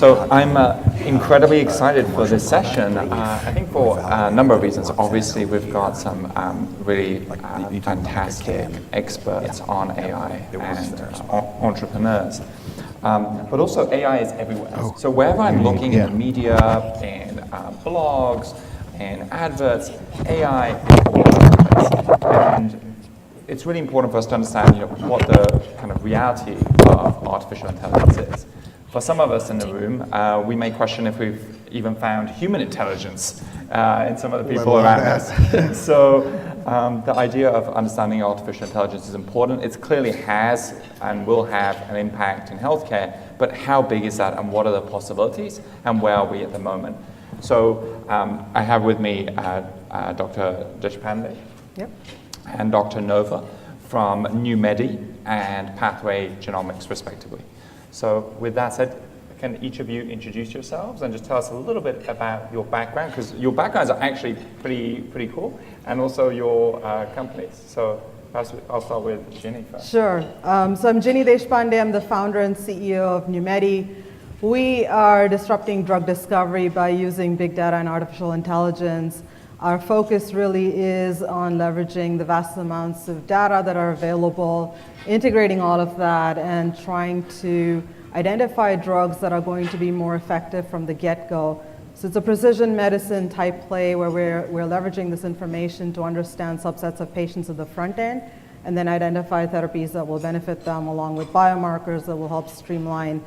So I'm incredibly excited for this session. I think for a number of reasons. Obviously, we've got some really fantastic experts on AI and entrepreneurs. But also AI is everywhere. So wherever I'm looking in the media, in blogs, in adverts, AI is all over the place. And it's really important for us to understand, what the kind of reality of artificial intelligence is. For some of us in the room, we may question if we've even found human intelligence in some of the people around us. So the idea of understanding artificial intelligence is important. It clearly has and will have an impact in healthcare, but how big is that and what are the possibilities and where are we at the moment? So I have with me Dr. Deshpande and Dr. Nova from NewMedi and Pathway Genomics, respectively. So with that said, can each of you introduce yourselves and just tell us a little bit about your background, because your backgrounds are actually pretty cool, and also your companies. So perhaps I'll start with Ginny first. Sure. So I'm Ginny Deshpande. I'm the founder and CEO of NewMedi. We are disrupting drug discovery by using big data and artificial intelligence. Our focus really is on leveraging the vast amounts of data that are available, integrating all of that, and trying to identify drugs that are going to be more effective from the get-go. So it's a precision medicine type play where we're leveraging this information to understand subsets of patients at the front end, and then identify therapies that will benefit them, along with biomarkers that will help streamline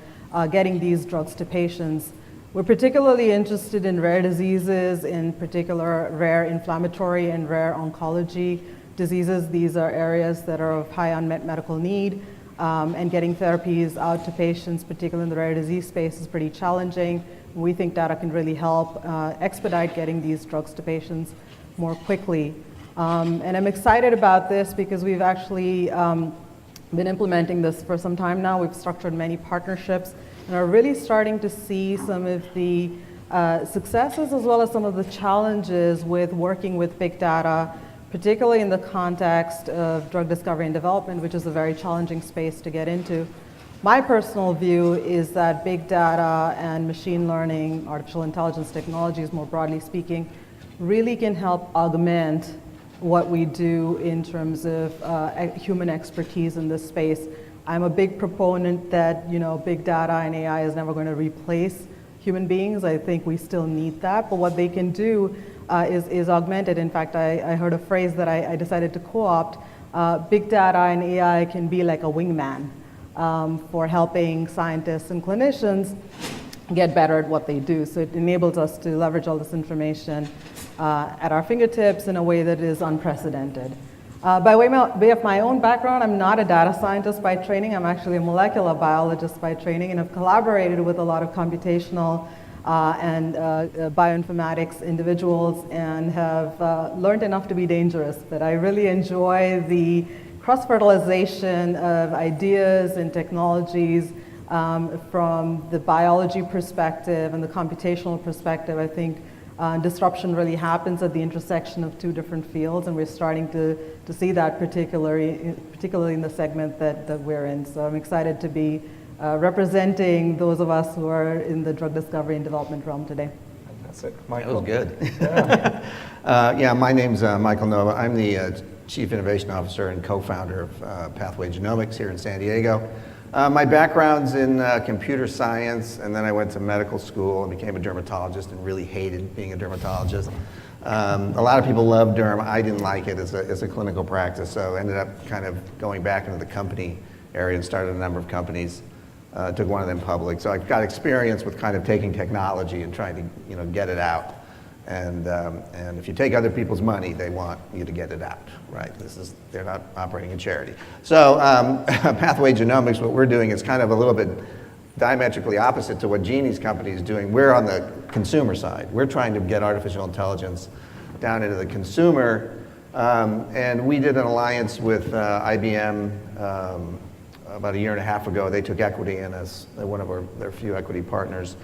getting these drugs to patients. We're particularly interested in rare diseases, in particular rare inflammatory and rare oncology diseases. These are areas that are of high unmet medical need, and getting therapies out to patients, particularly in the rare disease space, is pretty challenging. We think data can really help expedite getting these drugs to patients more quickly. And I'm excited about this because we've actually been implementing this for some time now. We've structured many partnerships and are really starting to see some of the successes as well as some of the challenges with working with big data, particularly in the context of drug discovery and development, which is a very challenging space to get into. My personal view is that big data and machine learning, artificial intelligence technologies, more broadly speaking, really can help augment what we do in terms of human expertise in this space. I'm a big proponent that big data and AI is never going to replace human beings. I think we still need that, but what they can do is augment it. In fact, I heard a phrase that I decided to co-opt. Big data and AI can be like a wingman for helping scientists and clinicians get better at what they do. So it enables us to leverage all this information at our fingertips in a way that is unprecedented. By way of my own background, I'm not a data scientist by training. I'm actually a molecular biologist by training, and I've collaborated with a lot of computational and bioinformatics individuals and have learned enough to be dangerous. But I really enjoy the cross-fertilization of ideas and technologies from the biology perspective and the computational perspective. I think disruption really happens at the intersection of two different fields, and we're starting to see that particularly in the segment that we're in. So I'm excited to be representing those of us who are in the drug discovery and development realm today. Fantastic. Michael. That was good. Yeah, my name's Michael Nova. I'm the Chief Innovation Officer and co-founder of Pathway Genomics here in San Diego. My background's in computer science, and then I went to medical school and became a dermatologist and really hated being a dermatologist. A lot of people love derm. I didn't like it as a clinical practice, so ended up kind of going back into the company area and started a number of companies. Took one of them public. So I've got experience with kind of taking technology and trying to get it out. And if you take other people's money, they want you to get it out, right? They're not operating in charity. So Pathway Genomics, what we're doing is kind of a little bit diametrically opposite to what Jeannie's company is doing. We're on the consumer side. We're trying to get artificial intelligence down into the consumer. And we did an alliance with IBM about a year and a half ago. They took equity in us. They're one of their few equity partners.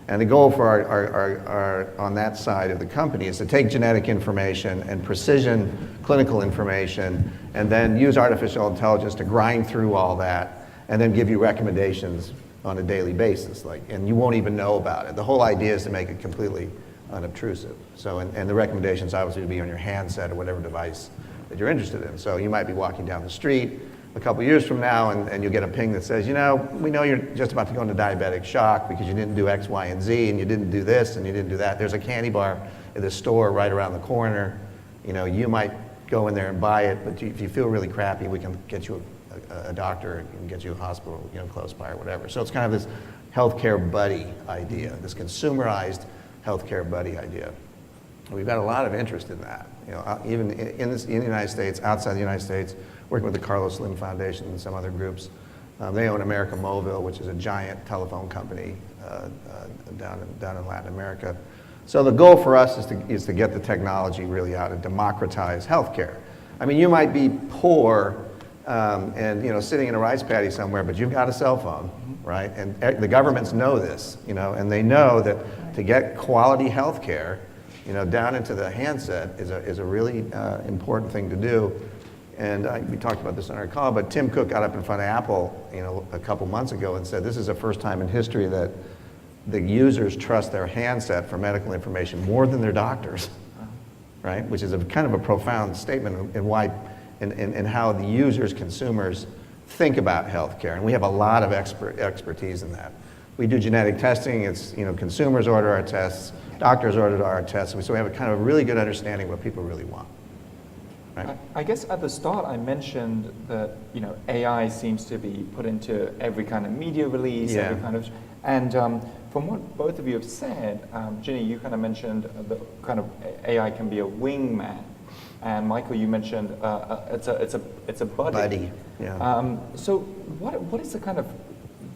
And the goal for our on that side of the company is to take genetic information and precision clinical information and then use artificial intelligence to grind through all that and then give you recommendations on a daily basis, and you won't even know about it. The whole idea is to make it completely unobtrusive. So, and the recommendations obviously would be on your handset or whatever device that you're interested in. So you might be walking down the street a couple years from now and you'll get a ping that says, you know, we know you're just about to go into diabetic shock because you didn't do X, Y, and Z, and you didn't do this and you didn't do that. There's a candy bar at the store right around the corner. You know, you might go in there and buy it, but if you feel really crappy, we can get you a doctor and get you a hospital, you know, close by or whatever. So it's kind of this healthcare buddy idea, this consumerized healthcare buddy idea. We've got a lot of interest in that. You know, even in the United States, outside the United States, working with the Carlos Slim Foundation and some other groups. They own America Mobile, which is a giant telephone company down in Latin America. So the goal for us is to get the technology really out and democratize healthcare. I mean, you might be poor and you know sitting in a rice paddy somewhere, but you've got a cell phone, right? And the governments know this, you know, and they know that to get quality healthcare, you know, down into the handset is a really important thing to do. And we talked about this on our call, but Tim Cook got up in front of Apple, you know, a couple months ago and said this is the first time in history that the users trust their handset for medical information more than their doctors, right? Which is a kind of a profound statement in why, in how the users, consumers, think about healthcare. And we have a lot of expertise in that. We do genetic testing. It's, you know, consumers order our tests, doctors order our tests, so we have a kind of a really good understanding of what people really want. Right. I guess at the start I mentioned that, you know, AI seems to be put into every kind of media release, Yeah. every kind of, and from what both of you have said, Ginny, you kind of mentioned that kind of AI can be a wingman, and Michael, you mentioned it's a buddy. Buddy, yeah. So what is the kind of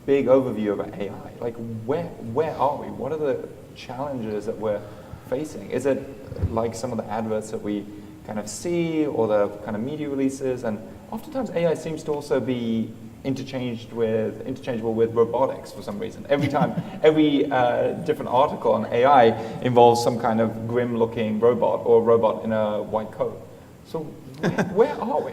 big overview of AI? Like where are we? What are the challenges that we're facing? Is it like some of the adverts that we kind of see, or the kind of media releases? And oftentimes AI seems to also be interchangeable with robotics for some reason. Every time, every different article on AI involves some kind of grim-looking robot or a robot in a white coat. So where are we?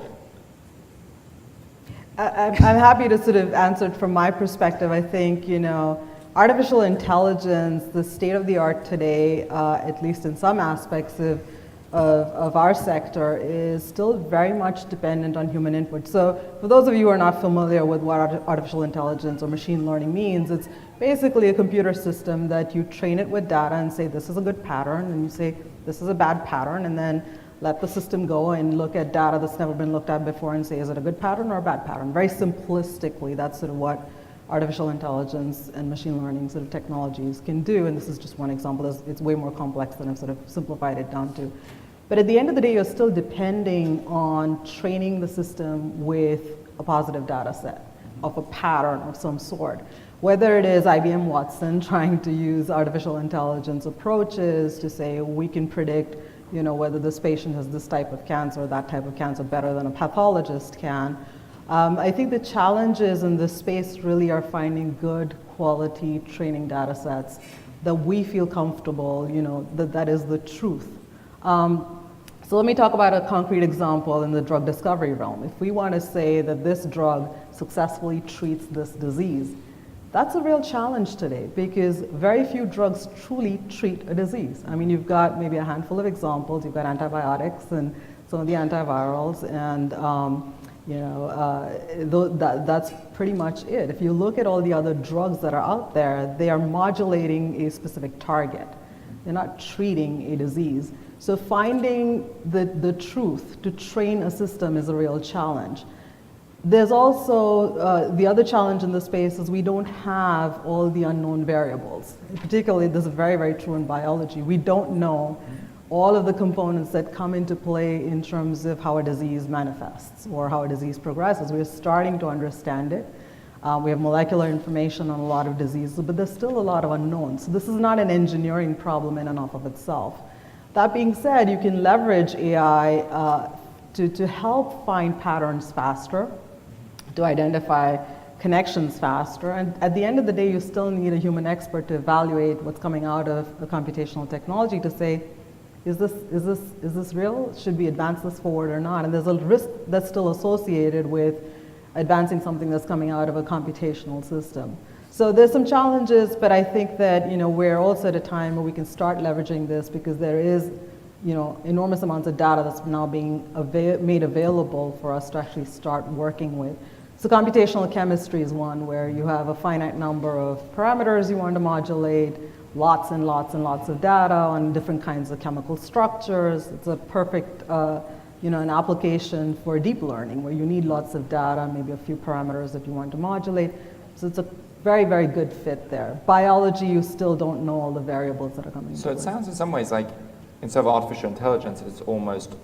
I'm happy to sort of answer it from my perspective. I think, you know, artificial intelligence, the state of the art today, at least in some aspects of our sector, is still very much dependent on human input. So for those of you who are not familiar with what artificial intelligence or machine learning means, it's basically a computer system that you train it with data and say, this is a good pattern, and you say, this is a bad pattern, and then let the system go and look at data that's never been looked at before and say, is it a good pattern or a bad pattern? Very simplistically, that's sort of what artificial intelligence and machine learning sort of technologies can do, and this is just one example. It's way more complex than I've sort of simplified it down to. But at the end of the day, you're still depending on training the system with a positive data set of a pattern of some sort. Whether it is IBM Watson trying to use artificial intelligence approaches to say, we can predict, you know, whether this patient has this type of cancer or that type of cancer better than a pathologist can. I think the challenges in this space really are finding good quality training data sets that we feel comfortable, you know, that is the truth. So let me talk about a concrete example in the drug discovery realm. If we want to say that this drug successfully treats this disease, that's a real challenge today because very few drugs truly treat a disease. I mean, you've got maybe a handful of examples. You've got antibiotics and some of the antivirals, and you know, that's pretty much it. If you look at all the other drugs that are out there, they are modulating a specific target. They're not treating a disease. So finding the truth to train a system is a real challenge. There's also, the other challenge in this space is we don't have all the unknown variables. Particularly, this is very, very true in biology. We don't know all of the components that come into play in terms of how a disease manifests or how a disease progresses. We're starting to understand it. We have molecular information on a lot of diseases, but there's still a lot of unknowns. So this is not an engineering problem in and of itself. That being said, you can leverage AI to help find patterns faster, to identify connections faster, and at the end of the day, you still need a human expert to evaluate what's coming out of the computational technology to say, is this real? Should we advance this forward or not? And there's a risk that's still associated with advancing something that's coming out of a computational system. So there's some challenges, but I think that we're also at a time where we can start leveraging this because there is enormous amounts of data that's now being made available for us to actually start working with. So computational chemistry is one where you have a finite number of parameters you want to modulate, lots and lots and lots of data on different kinds of chemical structures. It's a perfect an application for deep learning where you need lots of data, maybe a few parameters that you want to modulate. So it's a very, very good fit there. Biology, you still don't know all the variables that are coming So into it it. sounds in some ways like instead of artificial intelligence, it's almost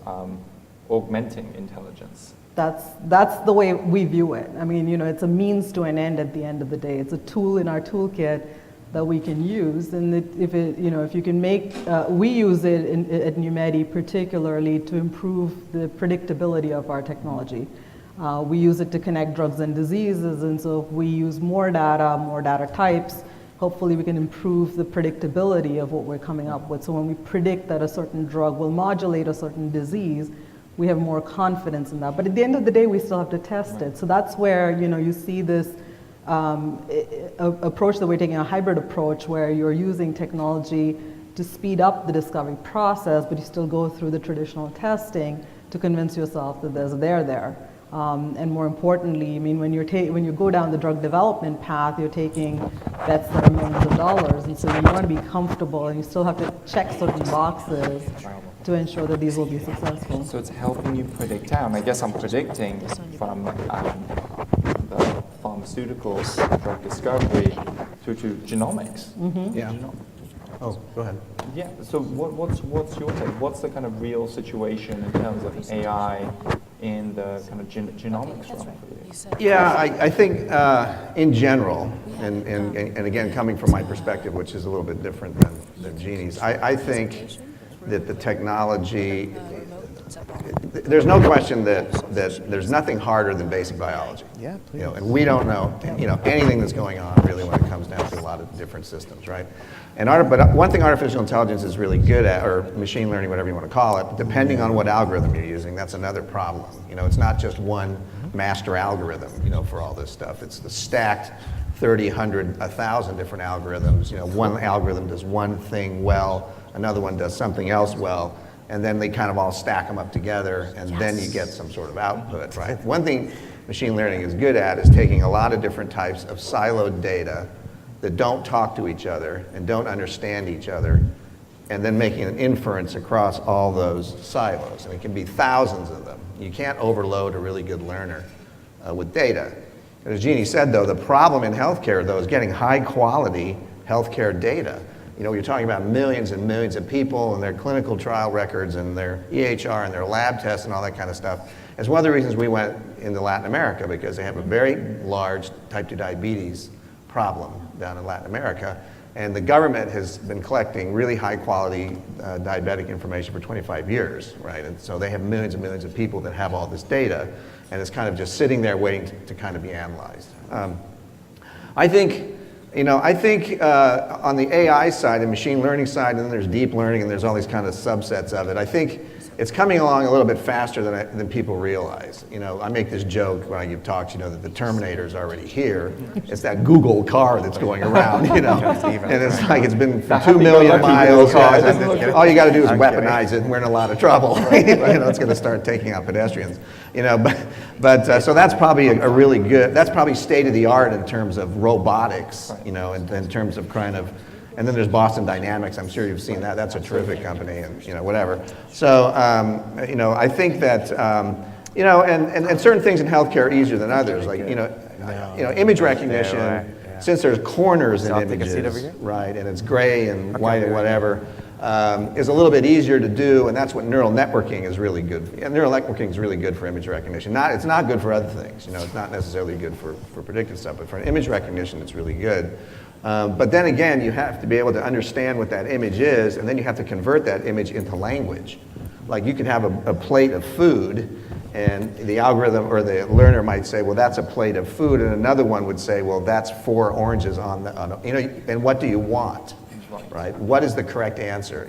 augmenting intelligence. That's the way we view it. I mean, it's a means to an end at the end of the day. It's a tool in our toolkit that we can use, and if you can make, we use it at NewMedi particularly to improve the predictability of our technology. We use it to connect drugs and diseases, and so if we use more data types, hopefully we can improve the predictability of what we're coming up with. So when we predict that a certain drug will modulate a certain disease, we have more confidence in that. But at the end of the day, we still have to test it. So that's where you see this approach that we're taking, a hybrid approach where you're using technology to speed up the discovery process, but you still go through the traditional testing to convince yourself that there's there. And more importantly, I mean, when you go down the drug development path, you're taking bets that are millions of dollars, and so you want to be comfortable, and you still have to check certain boxes to ensure that these will be successful. So it's helping you predict out. I guess I'm predicting from the pharmaceuticals, drug discovery, through to genomics. Mm-hmm. Yeah. Oh, go ahead. Yeah, so what's your take? What's the kind of real situation in terms of AI in the kind of genomics realm for you? Yeah, I think in general, and again, coming from my perspective, which is a little bit different than Jeannie's, I think that the technology, there's no question that there's nothing harder than basic biology. Yeah, please. And we don't know anything that's going on really when it comes down to a lot of different systems, right? But one thing artificial intelligence is really good at, or machine learning, whatever you want to call it, depending on what algorithm you're using, that's another problem. It's not just one master algorithm, for all this stuff. It's the stacked 30, 100, 1,000 different algorithms. One algorithm does one thing well, another one does something else well, and then they kind of all stack them up together, and then you get some sort of output, right? One thing machine learning is good at is taking a lot of different types of siloed data that don't talk to each other and don't understand each other, and then making an inference across all those silos. And it can be thousands of them. You can't overload a really good learner with data. And as Jeannie said, though, the problem in healthcare, though, is getting high quality healthcare data. You're talking about millions and millions of people and their clinical trial records and their EHR and their lab tests and all that kind of stuff. It's one of the reasons we went into Latin America, because they have a very large type 2 diabetes problem down in Latin America. And the government has been collecting really high quality diabetic information for 25 years, right? And so they have millions and millions of people that have all this data, and it's kind of just sitting there waiting to kind of be analyzed. I think on the AI side and machine learning side, and then there's deep learning, and there's all these kind of subsets of it, I think it's coming along a little bit faster than people realize. I make this joke when I give talks, that the Terminator's already here. It's that Google car that's going around, and it's like it's been for 2 million miles. All you got to do is weaponize it, and we're in a lot of trouble. It's going to start taking out pedestrians. So that's probably a really good. That's probably state of the art in terms of robotics. In terms of kind of. And then there's Boston Dynamics. I'm sure you've seen that. That's a terrific company, and whatever. So I think that and certain things in healthcare are easier than others. Like image recognition. Since there's corners in images, right, and it's gray and white and whatever, is a little bit easier to do, and that's what neural networking is really good. Neural networking is really good for image recognition. It's not good for other things. It's not necessarily good for predictive stuff, but for image recognition, it's really good. But then again, you have to be able to understand what that image is, and then you have to convert that image into language. Like you can have a plate of food, and the algorithm or the learner might say, well, that's a plate of food, and another one would say, well, that's 4 oranges and what do you want, right? What is the correct answer,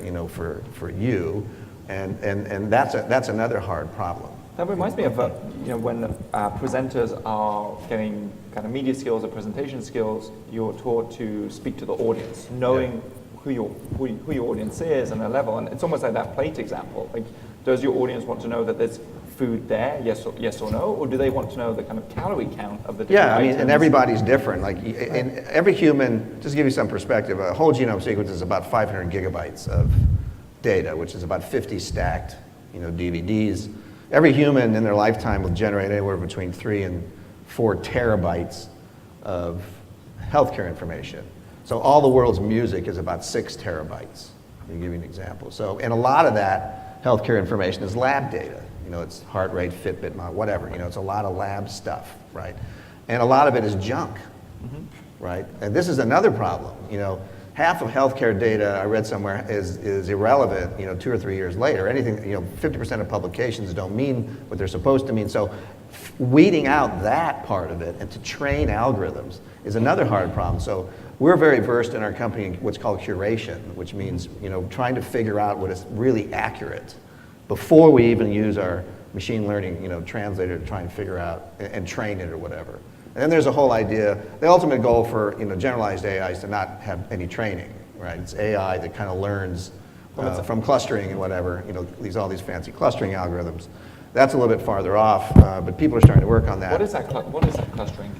for you? And that's another hard problem. That reminds me of when presenters are getting kind of media skills or presentation skills, you're taught to speak to the audience, knowing who your audience is and their level. And it's almost like that plate example. Like, does your audience want to know that there's food there, yes or no, or do they want to know the kind of calorie count of the different items? And everybody's different. Like, in every human, just to give you some perspective, a whole genome sequence is about 500 gigabytes of data, which is about 50 stacked, DVDs. Every human in their lifetime will generate anywhere between 3 and 4 terabytes of healthcare information. So all the world's music is about 6 terabytes. Let me give you an example. So, and a lot of that healthcare information is lab data. It's heart rate, Fitbit, whatever. It's a lot of lab stuff, right? And a lot of it is junk, right? And this is another problem. Half of healthcare data I read somewhere is irrelevant, 2 or 3 years later. Anything, 50% of publications don't mean what they're supposed to mean. So weeding out that part of it and to train algorithms is another hard problem. So we're very versed in our company in what's called curation, which means, trying to figure out what is really accurate before we even use our machine learning, translator to try and figure out and train it or whatever. And then there's a whole idea, the ultimate goal for generalized AI is to not have any training, right? It's AI that kind of learns from clustering and whatever, all these fancy clustering algorithms. That's a little bit farther off, but people are starting to work on that. What is that clustering?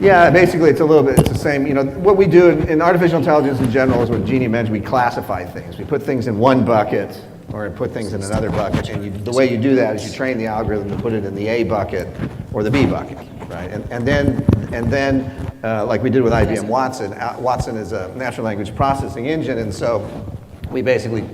Yeah, basically it's the same. What we do in artificial intelligence in general is what Jeannie mentioned, we classify things. We put things in one bucket or put things in another bucket, and the way you do that is you train the algorithm to put it in the A bucket or the B bucket, right? And then like we did with IBM Watson, Watson is a natural language processing engine, and so we basically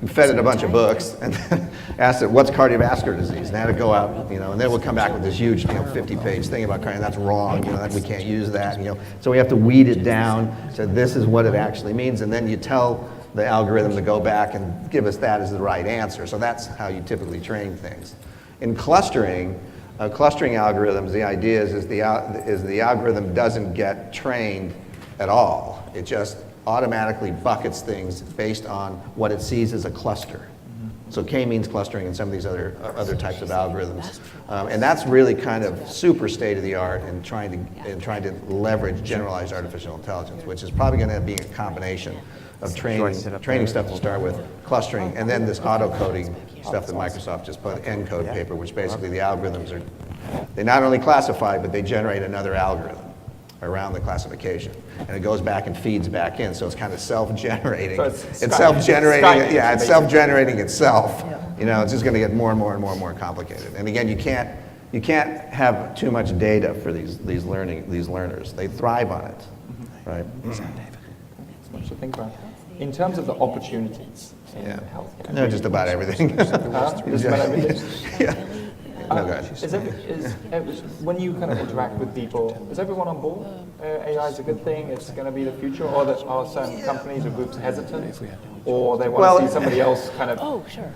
fed it a bunch of books and then asked it, what's cardiovascular disease? And had it go out, and then we'll come back with this huge, 50-page thing about cardiovascular, that's wrong, that we can't use that, So we have to weed it down, so this is what it actually means, and then you tell the algorithm to go back and give us that as the right answer. So that's how you typically train things. In clustering algorithms, the idea is the algorithm doesn't get trained at all. It just automatically buckets things based on what it sees as a cluster. So k-means clustering and some of these other types of algorithms. And that's really kind of super state of the art in trying to leverage generalized artificial intelligence, which is probably going to be a combination of training stuff to start with, clustering, and then this auto-coding stuff that Microsoft just put, ENCODE paper, which basically the algorithms they not only classify, but they generate another algorithm around the classification. And it goes back and feeds back in, so it's kind of self-generating. So it's self-generating, it's self-generating itself. It's just going to get more and more and more and more complicated. And again, you can't have too much data for these learners. They thrive on it, right? That's much to think about. In terms of the opportunities in healthcare. No, just about everything. Just about everything? Yeah. No, go ahead. When you kind of interact with people, is everyone on board? AI is a good thing, it's going to be the future, or are certain companies or groups hesitant? Or they want to see somebody else kind of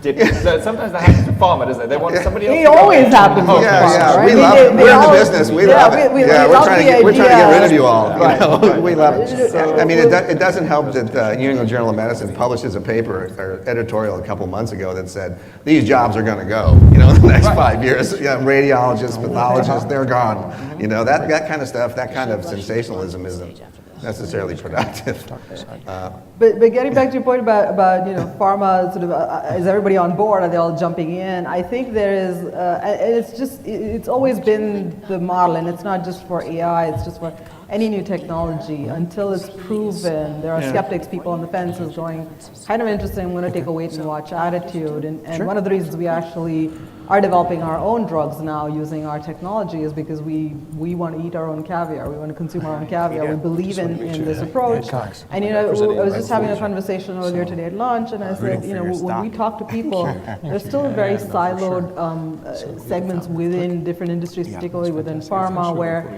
dip. Sometimes that happens with pharma, doesn't it? They want somebody else It to go always in. happens with pharma, right? We love it. We're in the business. We love it. we're trying to get rid of you all. Right. We love it. I mean, it doesn't help that New England Journal of Medicine publishes a paper or editorial a couple months ago that said these jobs are going to go, in the next 5 years. Radiologists, pathologists, they're gone. That kind of stuff, that kind of sensationalism isn't necessarily productive. But getting back to your point about pharma, sort of, is everybody on board? Are they all jumping in? I think there is, and it's always been the model, and it's not just for AI, it's just for any new technology. Until it's proven, there are skeptics, people on the fences going, kind of interesting, I'm going to take a wait and watch attitude. And one of the reasons we actually are developing our own drugs now using our technology is because we want to eat our own caviar. We want to consume our own caviar. We believe in this approach. And I was just having a conversation earlier today at lunch, and I said, when we talk to people, there's still very siloed segments within different industries, particularly within pharma, where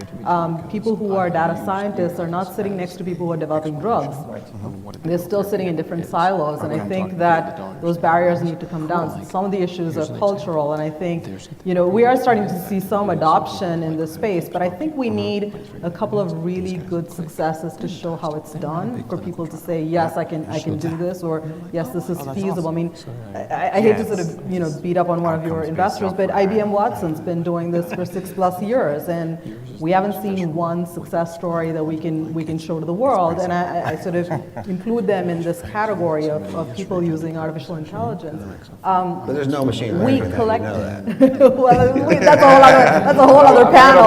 people who are data scientists are not sitting next to people who are developing drugs. They're still sitting in different silos, and I think that those barriers need to come down. Some of the issues are cultural, and I think, we are starting to see some adoption in this space, but I think we need a couple of really good successes to show how it's done for people to say, yes, I can do this, or yes, this is feasible. I mean, I hate to sort of, beat up on one of your investors, but IBM Watson's been doing this for 6+ years, and we haven't seen one success story that we can show to the world. And I sort of include them in this category of people using artificial intelligence. But there's no machine We learning for that, collect. you know that. Well, that's a whole other panel.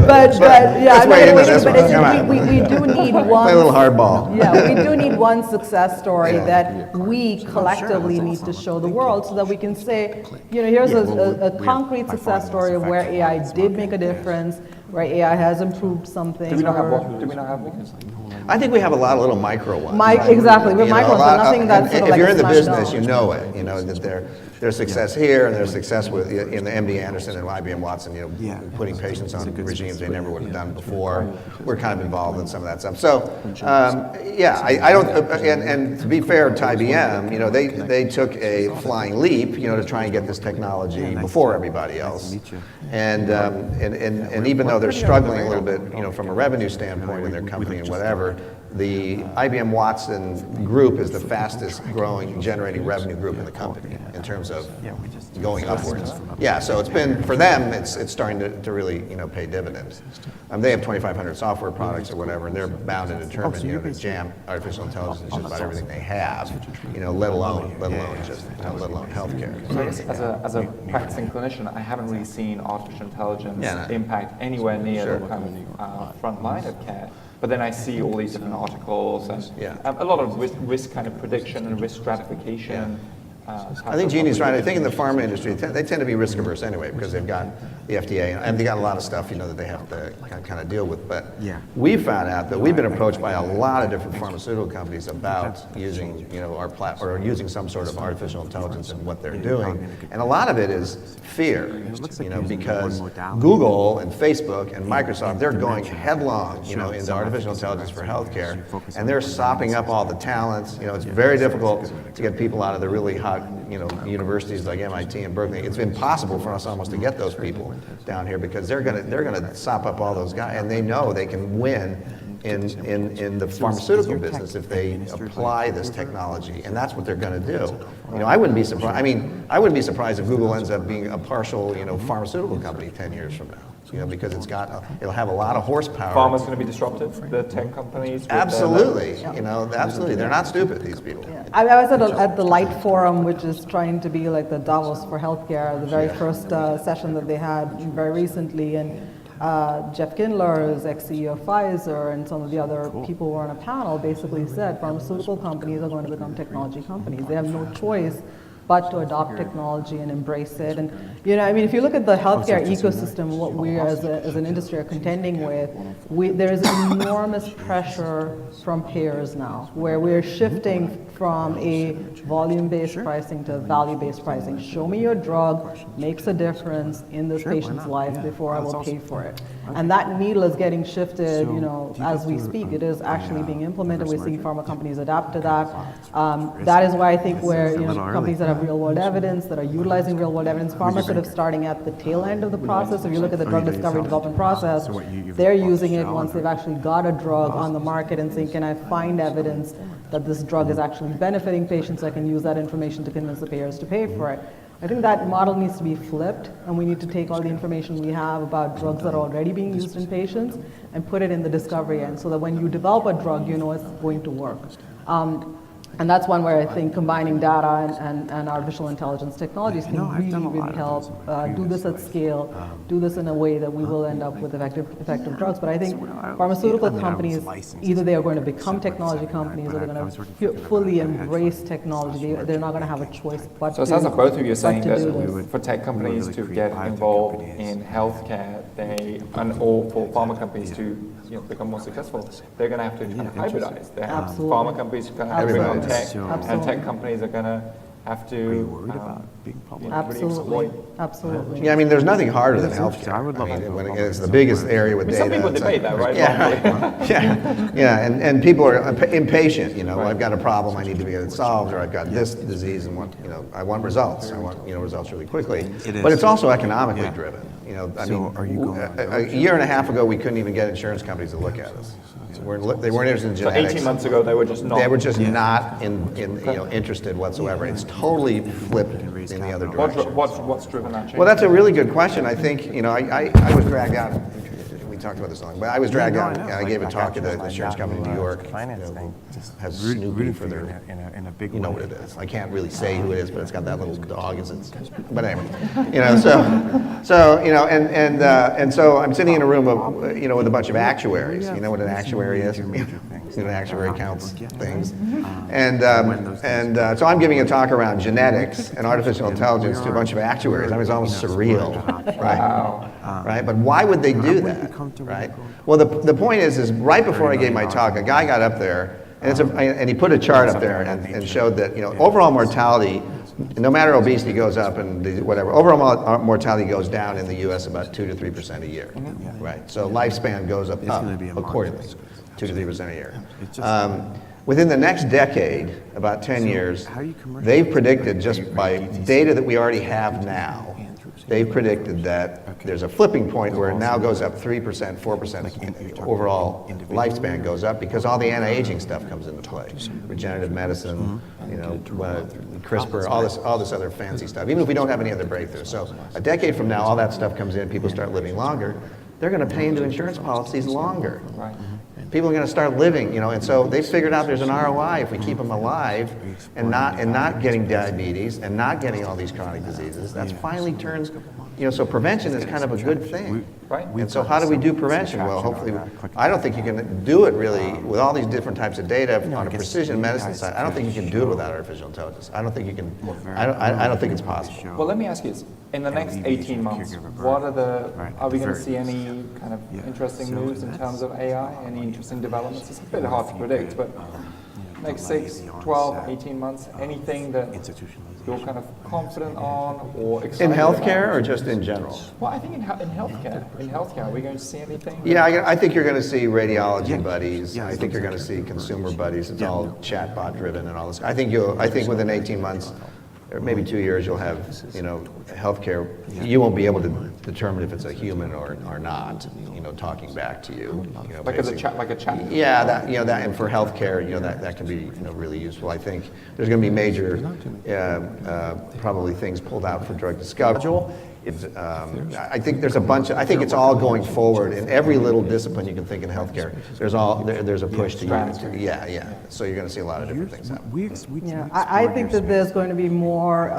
But yeah, I'm not way gonna into wade this in, but one. Come on. we do need one. Play a little hardball. Yeah, we do need one success story that we collectively need to show the world so that we can say, here's a concrete success story of where AI did make a difference, where AI has improved something. Do we not have one? Do we not have one? I think we have a lot of little micro ones. Exactly, we're You know, micros, a lot but nothing of- that's and sort of if like you're a in the smash business, down. you know it. You know that there's success here and there's success with in the MD Anderson and IBM Watson. Putting patients on regimes they never would have done before. We're kind of involved in some of that stuff. So I don't. And to be fair to IBM, they took a flying leap, to try and get this technology before everybody else. And even though they're struggling a little bit, from a revenue standpoint in their company and whatever, the IBM Watson group is the fastest growing generating revenue group in the company in terms of going upwards. Yeah, so it's been, for them, it's starting to really, pay dividends. They have 2,500 software products or whatever, and they're bound and determined, to jam artificial intelligence in just about everything they have, let alone healthcare. So I guess as a practicing clinician, I haven't really seen artificial intelligence impact anywhere near the kind of front line of care. But then I see all these different articles and a lot of risk kind of prediction and risk stratification. I think Jeannie's right. I think in the pharma industry, they tend to be risk averse anyway because they've got the FDA and they got a lot of stuff that they have to kind of deal with. But we found out that we've been approached by a lot of different pharmaceutical companies about using our platform or using some sort of artificial intelligence in what they're doing, and a lot of it is fear. Because Google and Facebook and Microsoft, they're going headlong into artificial intelligence for healthcare, and they're sopping up all the talents. It's very difficult to get people out of the really hot universities like MIT and Berkeley. It's impossible for us almost to get those people down here because they're gonna sop up all those guys, and they know they can win in the pharmaceutical business if they apply this technology, and that's what they're going to do. I wouldn't be surprised. I wouldn't be surprised if Google ends up being a partial, pharmaceutical company 10 years from now. Because it'll have a lot of horsepower. Pharma's going to be disruptive. The tech companies. Absolutely. Absolutely. They're not stupid, these people. I was at the Light Forum, which is trying to be like the Davos for healthcare, the very first session that they had very recently, and Jeff Kindler, who's ex-CEO of Pfizer, and some of the other people who were on a panel basically said pharmaceutical companies are going to become technology companies. They have no choice but to adopt technology and embrace it. And if you look at the healthcare ecosystem, what we as an industry are contending with, there is enormous pressure from payers now, where we're shifting from a volume-based pricing to value-based pricing. Show me your drug makes a difference in this patient's life before I will pay for it. And that needle is getting shifted, as we speak. It is actually being implemented. We're seeing pharma companies adapt to that. That is why I think where companies that have real-world evidence, that are utilizing real-world evidence, pharma sort of starting at the tail end of the process. If you look at the drug discovery development process, they're using it once they've actually got a drug on the market and saying, can I find evidence that this drug is actually benefiting patients? I can use that information to convince the payers to pay for it. I think that model needs to be flipped, and we need to take all the information we have about drugs that are already being used in patients and put it in the discovery end so that when you develop a drug, you know it's going to work. And that's one where I think combining data and artificial intelligence technologies can really help do this at scale, do this in a way that we will end up with effective drugs. But I think pharmaceutical companies, either they are going to become technology companies or they're going to fully embrace technology. They're not going to have a choice but So it sounds like both of you are saying that for tech companies to get involved in healthcare, or for pharma companies to become more successful, they're going to have to kind of hybridize. They have pharma companies kind of bring on tech, and tech companies are going to have to Are you worried about being public? really Absolutely, exploit. absolutely. Yeah, I mean, there's nothing harder than That's interesting. healthcare. I would love mean, to when know it's about the biggest that. area with I mean, data. some people it's debate like- that, right? Yeah, and people are impatient, you know, I've got a problem, I need to get it solved, or I've got this disease and I want results. I want, results really quickly. It is. But it's also economically Yeah. driven. I So mean, are you going on a year and a half ago, we couldn't even get insurance companies to look at us. They weren't interested in So genetics. 18 months ago, they were just not. They were just not interested whatsoever. It's totally flipped in the other direction. What's driven that change? Well, that's a really good question. I think, I was dragged out. We talked about this long, but I was dragged out. I gave a talk at the insurance company in New York. Finance thing. Has Snoopy for their, in a big you know way. what it is. I can't really say who it is, but it's got that little dog as its, but anyway, and so I'm sitting in a room of, with a bunch of actuaries. You know what an actuary is? An actuary counts things. So I'm giving a talk around genetics and artificial intelligence to a bunch of actuaries. I mean, it's almost surreal, right? Right? But why would they do that, right? Well, the point is right before I gave my talk, a guy got up there and he put a chart up there and showed that overall mortality, no matter obesity goes up and whatever, overall mortality goes down in the U.S. about 2 to 3% a year, right? So lifespan goes up accordingly, 2 to 3% a year. Within the next decade, about 10 years, they've predicted, just by data that we already have now, they've predicted that there's a flipping point where it now goes up 3%, 4%. Overall lifespan goes up because all the anti-aging stuff comes into play. Regenerative medicine, CRISPR, all this other fancy stuff. Even if we don't have any other breakthroughs. So a decade from now, all that stuff comes in, people start living longer. They're going to pay into insurance policies longer. Right. People are going to start living, and so they figured out there's an ROI if we keep them alive and not getting diabetes and not getting all these chronic diseases. That's finally turns, so prevention is kind of a good thing. Right. And so how do we do prevention? Well, hopefully, I don't think you can do it really with all these different types of data on a precision medicine side. I don't think you can do it without artificial intelligence. I don't think you can. I don't think it's possible. Well, let me ask you this. In the next 18 months, are we going to see any kind of interesting moves in terms of AI? Any interesting developments? It's a bit hard to predict, but next 6, 12, 18 months, anything that you're kind of confident on or excited In healthcare about? or just in general? Well, I think in healthcare, are we going to see anything? Yeah, I think you're going to see radiology buddies. I think you're going to see consumer buddies. It's all chatbot driven and all this. I think within 18 months, or maybe 2 years, you'll have, healthcare. You won't be able to determine if it's a human or not, talking back to you. Like a chat. Yeah, that and for healthcare, that can be really useful. I think there's going to be major, probably things pulled out for drug discovery. I think there's a bunch. I think it's all going forward in every little discipline you can think in healthcare. There's a push to use it. Yeah. So you're going to see a lot of different things happen. Yeah, I think that there's going to be more,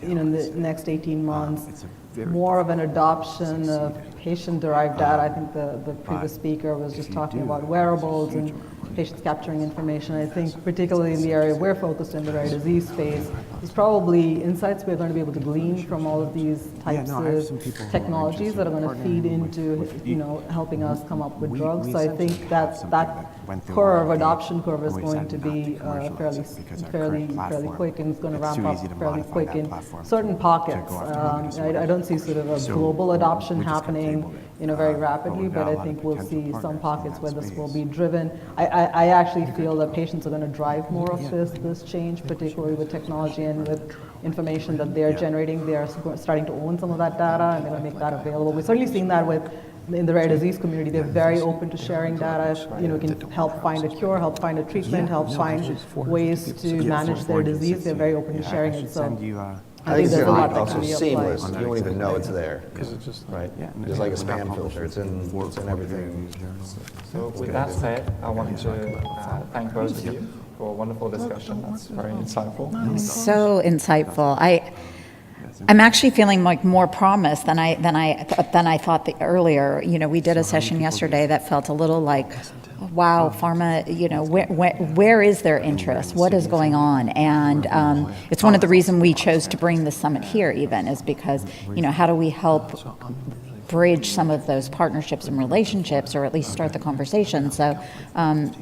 in the next 18 months, more of an adoption of patient-derived data. I think the previous speaker was just talking about wearables and patients capturing information. I think particularly in the area we're focused in, the rare disease space, there's probably insights we're going to be able to glean from all of these types of technologies that are going to feed into, helping us come up with drugs. So I think that adoption curve is going to be fairly quick, and it's going to ramp up fairly quick in certain pockets. I don't see sort of a global adoption happening very rapidly, but I think we'll see some pockets where this will be driven. I actually feel that patients are going to drive more of this change, particularly with technology and with information that they're generating. They are starting to own some of that data, and they're going to make that available. We're certainly seeing that in the rare disease community. They're very open to sharing data. Can help find a cure, help find a treatment, help find ways to manage their disease. They're very open to sharing it. So I think it's there's a lot that also can be seamless. applied. You won't even know it's there, right? Just like a spam filter, it's in everything. So with that said, I wanted to thank both of you for a wonderful discussion. That's very insightful. So insightful. I'm actually feeling like more promise than I thought earlier. We did a session yesterday that felt a little like, wow, pharma. Where is their interest? What is going on? And it's one of the reasons we chose to bring the summit here. Even is because how do we help bridge some of those partnerships and relationships, or at least start the conversation. So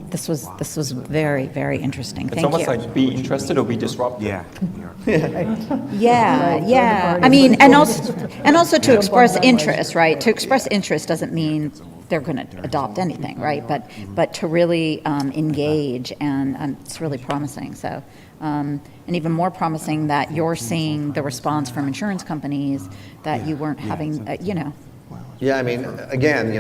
this was very, very interesting. It's Thank almost you. like be interested or be disrupted. Yeah. Yeah, yeah. I mean, and also to express interest, right? To express interest doesn't mean they're going to adopt anything, right? But to really engage, and it's really promising. So, and even more promising that you're seeing the response from insurance companies that you weren't having, Yeah, I mean, again,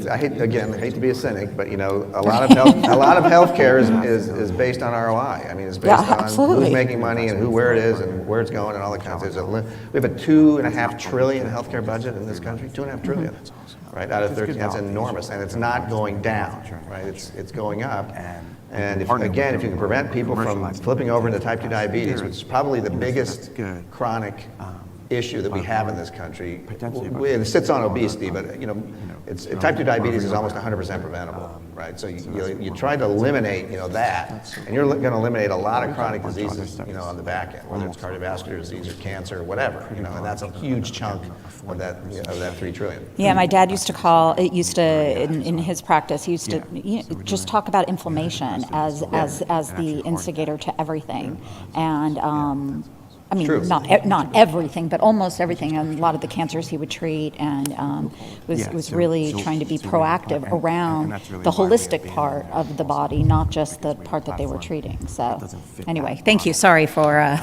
I hate to be a cynic, but a lot of healthcare is based on ROI. I mean, it's based Yeah, on absolutely. who's making money and where it is and where it's going and all that kinds of things. We have a $2.5 trillion healthcare budget in this country, $2.5 trillion, right? Out of 13, that's enormous, and it's not going down, right? It's going up. And if you can prevent people from flipping over into type 2 diabetes, which is probably the biggest chronic issue that we have in this country. It sits on obesity, but type 2 diabetes is almost 100% preventable, right? So you try to eliminate that, and you're going to eliminate a lot of chronic diseases, on the back end, whether it's cardiovascular disease or cancer or whatever, and that's a huge chunk of that $3 trillion. Yeah, my dad used to in his practice, he used to just talk about inflammation as the instigator to everything, and. I mean, True. not everything, but almost everything, and a lot of the cancers he would treat, and was really trying to be proactive around the holistic part of the body, not just the part that they were treating. So, anyway, thank you. Sorry for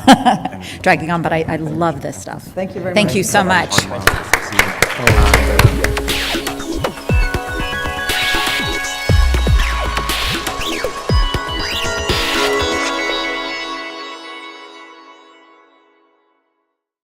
dragging on, but I love this stuff. Thank you very much. Thank you so much.